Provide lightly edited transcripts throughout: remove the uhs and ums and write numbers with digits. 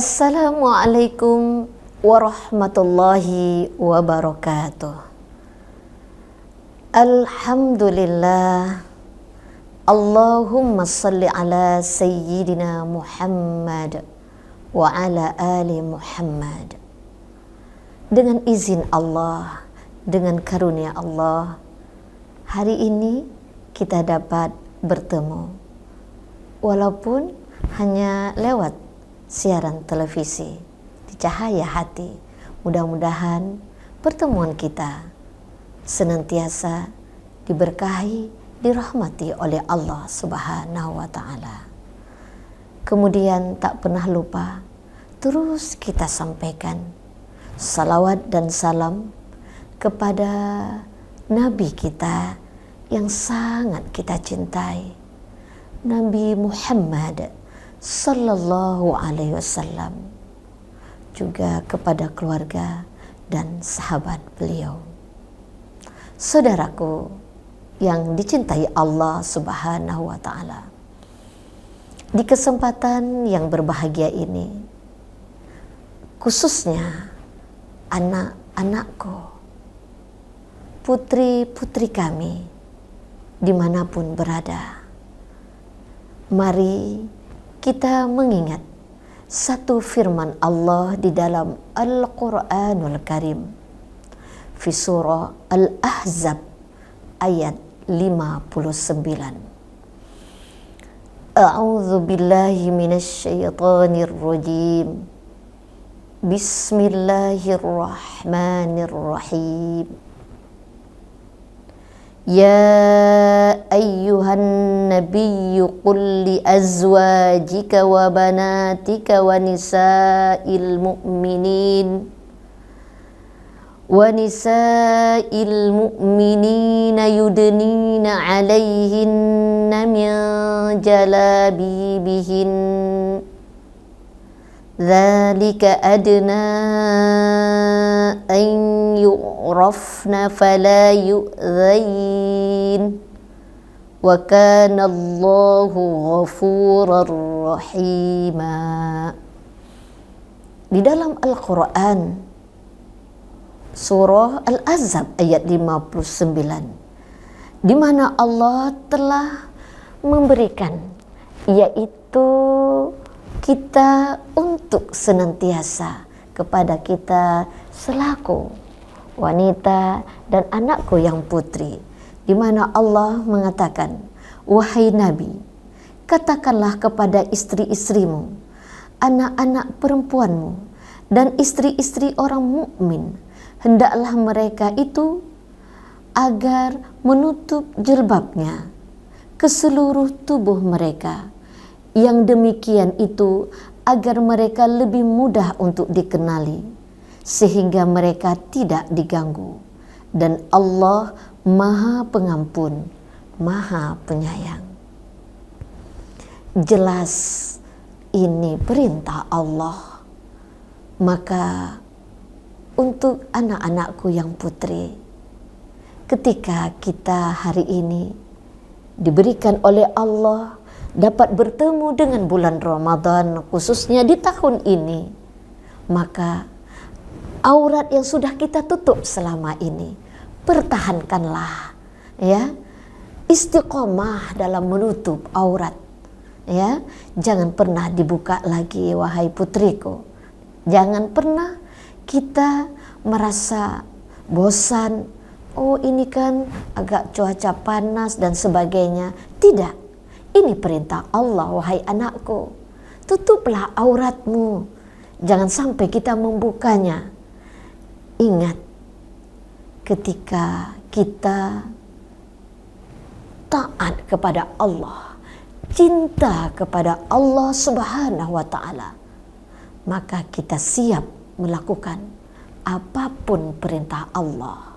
Assalamualaikum warahmatullahi wabarakatuh. Alhamdulillah. Allahumma salli ala sayyidina Muhammad wa ala ali Muhammad. Dengan izin Allah, dengan karunia Allah, hari ini kita dapat bertemu walaupun hanya lewat siaran televisi di Cahaya Hati. Mudah-mudahan pertemuan kita senantiasa diberkahi, dirahmati oleh Allah Subhanahu wa Ta'ala. Kemudian tak pernah lupa terus kita sampaikan salawat dan salam kepada Nabi kita yang sangat kita cintai, Nabi Muhammad Sallallahu Alaihi Wasallam, juga kepada keluarga dan sahabat beliau. Saudaraku yang dicintai Allah Subhanahu wa Ta'ala, di kesempatan yang berbahagia ini, khususnya anak-anakku, putri-putri kami dimanapun berada, mari kita mengingat satu firman Allah di dalam Al-Quranul Karim fi surah Al-Ahzab ayat 59. A'udzu billahi minasy syaithanir rajim. Bismillahirrahmanirrahim. Ya ayyuhan nabiyyu qul li azwajika wa banatika wa nisa'il mu'minina yudnina 'alaihinna min jalabibihin dzalika adna an yu'rafna fala yu'dzain wa kana Allahu ghafurar rahima. Di dalam Al-Quran surah Al-Ahzab ayat 59, di mana Allah telah memberikan, yaitu kita untuk senantiasa kepada kita selaku wanita dan anakku yang putri, di mana Allah mengatakan, wahai Nabi, katakanlah kepada istri-istrimu, anak-anak perempuanmu, dan istri-istri orang mukmin, hendaklah mereka itu agar menutup jilbabnya ke seluruh tubuh mereka. Yang demikian itu agar mereka lebih mudah untuk dikenali, sehingga mereka tidak diganggu. Dan Allah Maha Pengampun, Maha Penyayang. Jelas ini perintah Allah. Maka untuk anak-anakku yang putri, ketika kita hari ini diberikan oleh Allah dapat bertemu dengan bulan Ramadan, khususnya di tahun ini, maka aurat yang sudah kita tutup selama ini, pertahankanlah, ya, istiqomah dalam menutup aurat, ya, jangan pernah dibuka lagi, wahai putriku. Jangan pernah kita merasa bosan, oh ini kan agak cuaca panas dan sebagainya. Tidak, ini perintah Allah, wahai anakku. Tutuplah auratmu, jangan sampai kita membukanya. Ingat, ketika kita taat kepada Allah, cinta kepada Allah Subhanahu wa Ta'ala, maka kita siap melakukan apapun perintah Allah.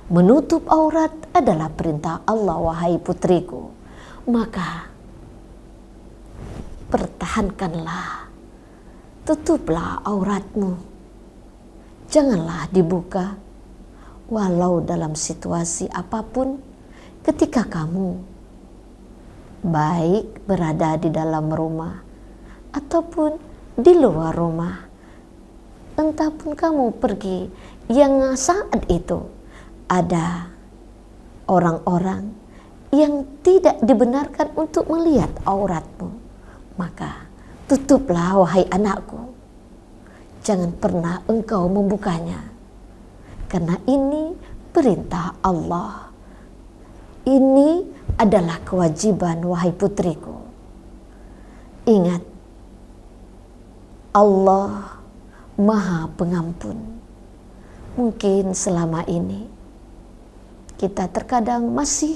Menutup aurat adalah perintah Allah, wahai putriku. Maka pertahankanlah, tutuplah auratmu. Janganlah dibuka, walau dalam situasi apapun. Ketika kamu baik berada di dalam rumah ataupun di luar rumah, entah pun kamu pergi, yang saat itu ada orang-orang yang tidak dibenarkan untuk melihat auratmu, maka tutuplah wahai anakku, jangan pernah engkau membukanya, karena ini perintah Allah. Ini adalah kewajiban wahai putriku. Ingat, Allah Maha Pengampun. Mungkin selama ini kita terkadang masih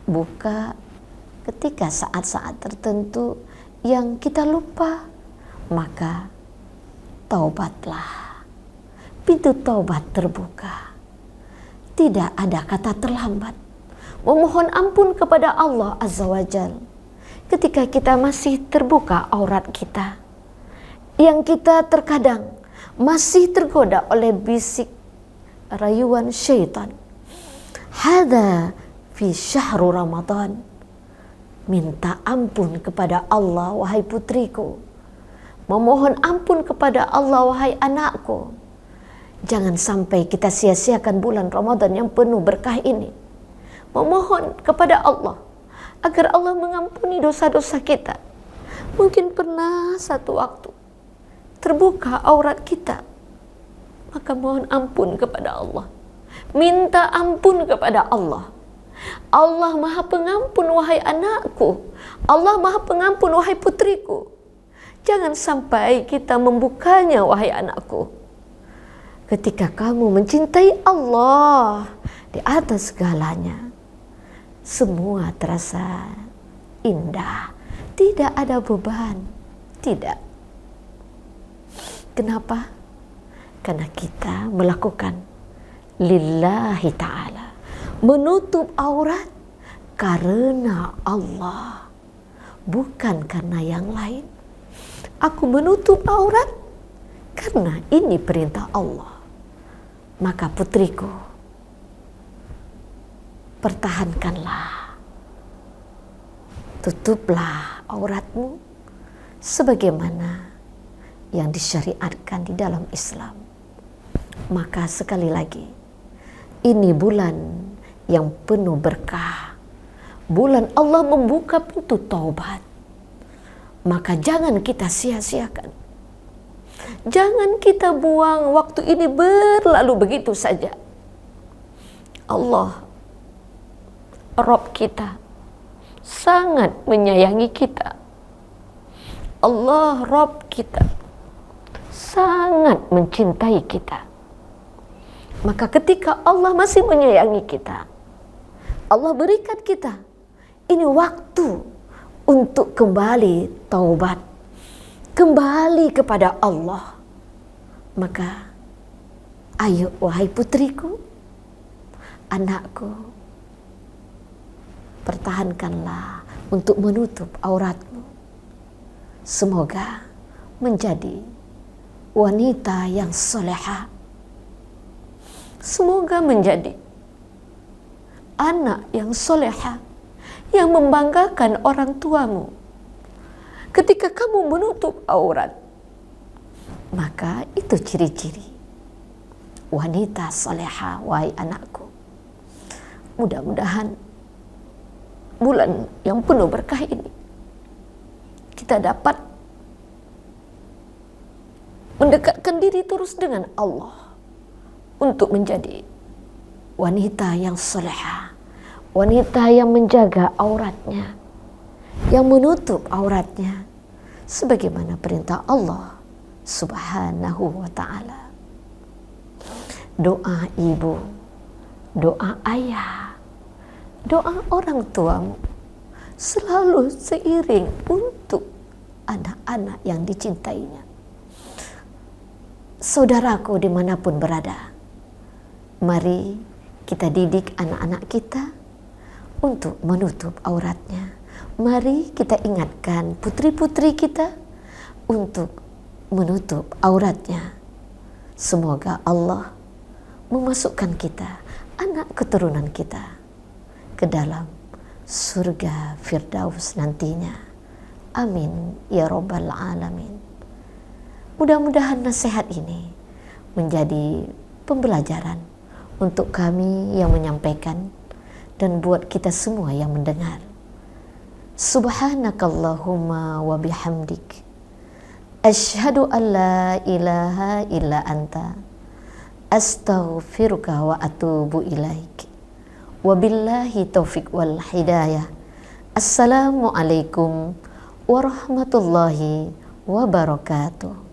buka ketika saat-saat tertentu yang kita lupa, maka taubatlah. Pintu taubat terbuka. Tidak ada kata terlambat. Memohon ampun kepada Allah Azza wa Jalla ketika kita masih terbuka aurat kita, yang kita terkadang masih tergoda oleh bisik rayuan syaitan. Hada fi syahru Ramadan. Minta ampun kepada Allah wahai putriku. Memohon ampun kepada Allah wahai anakku. Jangan sampai kita sia-siakan bulan Ramadan yang penuh berkah ini. Memohon kepada Allah agar Allah mengampuni dosa-dosa kita. Mungkin pernah satu waktu terbuka aurat kita, maka mohon ampun kepada Allah. Minta ampun kepada Allah. Allah Maha Pengampun wahai anakku. Allah Maha Pengampun wahai putriku. Jangan sampai kita membukanya wahai anakku. Ketika kamu mencintai Allah di atas segalanya, semua terasa indah, tidak ada beban, tidak. Kenapa? Karena kita melakukan lillahi ta'ala, menutup aurat karena Allah, bukan karena yang lain. Aku menutup aurat karena ini perintah Allah. Maka putriku, pertahankanlah, tutuplah auratmu sebagaimana yang disyariatkan di dalam Islam. Maka sekali lagi, ini bulan yang penuh berkah, bulan Allah membuka pintu taubat. Maka jangan kita sia-siakan. Jangan kita buang waktu ini berlalu begitu saja. Allah, Rabb kita, sangat menyayangi kita. Allah, Rabb kita, sangat mencintai kita. Maka ketika Allah masih menyayangi kita, Allah berikan kita ini waktu untuk kembali taubat, kembali kepada Allah. Maka ayo wahai putriku, anakku, pertahankanlah untuk menutup auratmu. Semoga menjadi wanita yang solehah. Semoga menjadi anak yang solehah, yang membanggakan orang tuamu. Ketika kamu menutup aurat, maka itu ciri-ciri wanita solehah, wahai anakku. Mudah-mudahan bulan yang penuh berkah ini kita dapat mendekatkan diri terus dengan Allah untuk menjadi wanita yang solehah, wanita yang menjaga auratnya, yang menutup auratnya sebagaimana perintah Allah Subhanahu wa ta'ala. Doa ibu, doa ayah, doa orang tuamu selalu seiring untuk anak-anak yang dicintainya. Saudaraku dimanapun berada, mari kita didik anak-anak kita untuk menutup auratnya. Mari kita ingatkan putri-putri kita untuk menutup auratnya. Semoga Allah memasukkan kita, anak keturunan kita, ke dalam surga Firdaus nantinya. Amin ya Rabbal Alamin. Mudah-mudahan nasihat ini menjadi pembelajaran untuk kami yang menyampaikan dan buat kita semua yang mendengar. Subhanakallahumma wa bihamdik, asyhadu an la ilaha illa anta, astaghfiruka wa atubu ilaik. Wabillahi taufiq wal hidayah. Assalamualaikum warahmatullahi wabarakatuh.